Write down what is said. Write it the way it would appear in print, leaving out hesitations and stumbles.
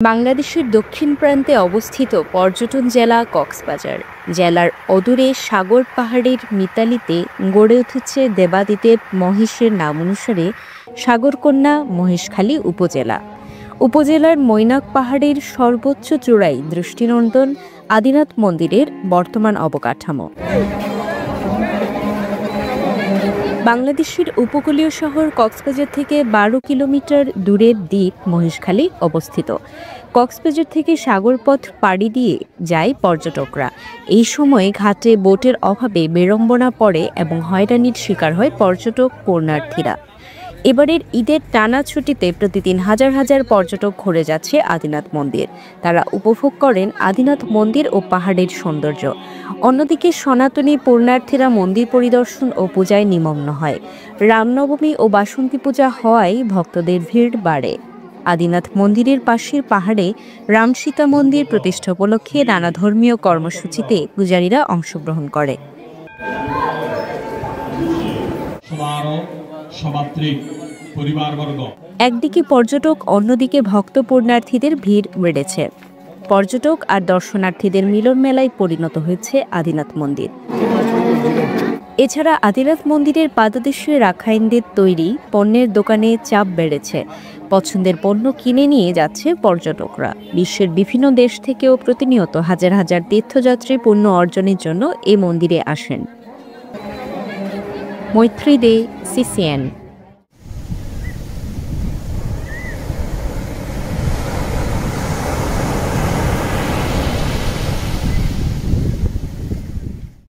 বাংলাদেশের দক্ষিণ প্রান্তে অবস্থিত পর্যটন জেলা কক্সবাজার। জেলার অদূরে সাগর পাহাড়ের মিতালিতে গড়ে উঠেছে দেবাদিদেব মহেশের নাম অনুসারে সাগরকন্যা মহেশখালী উপজেলা। উপজেলার মৈনাক পাহাড়ের সর্বোচ্চ চূড়ায় দৃষ্টিনন্দন আদিনাথ মন্দিরের বর্তমান অবকাঠামো। বাংলাদেশের উপকূলীয় শহর কক্সবাজার থেকে ১২ কিলোমিটার দূরের দ্বীপ মহেশখালী অবস্থিত। কক্সবাজার থেকে সাগরপথ পাড়ি দিয়ে যায় পর্যটকরা। এই সময় ঘাটে বোটের অভাবে বিড়ম্বনা পড়ে এবং হয়রানির শিকার হয় পর্যটক পূর্ণার্থীরা। এবারের ঈদের টানা ছুটিতে প্রতিদিন হাজার হাজার পর্যটক ঘুরে যাচ্ছে আদিনাথ মন্দির। তারা উপভোগ করেন আদিনাথ মন্দির ও পাহাড়ের সৌন্দর্য। অন্যদিকে সনাতনী পূর্ণার্থীরা মন্দির পরিদর্শন ও পূজায় নিমগ্ন হয়। রামনবমী ও বাসন্তী পূজা হওয়ায় ভক্তদের ভিড় বাড়ে। আদিনাথ মন্দিরের পাশের পাহাড়ে রামসীতা মন্দির প্রতিষ্ঠা উপলক্ষে নানা ধর্মীয় কর্মসূচিতে পূজারীরা অংশগ্রহণ করে। একদিকে পর্যটক, অন্যদিকে ভক্ত পূর্ণার্থীদের ভিড় বেড়েছে। পর্যটক আর দর্শনার্থীদের মিলন মেলায় পরিণত হয়েছে আদিনাথ মন্দির। এছাড়া আদিনাথ মন্দিরের পাদদেশে রাখাইনদের তৈরি পণ্যের দোকানে চাপ বেড়েছে। পছন্দের পণ্য কিনে নিয়ে যাচ্ছে পর্যটকরা। বিশ্বের বিভিন্ন দেশ থেকেও প্রতিনিয়ত হাজার হাজার তীর্থযাত্রী পুণ্য অর্জনের জন্য এ মন্দিরে আসেন। মৈত্রী দে, CCN।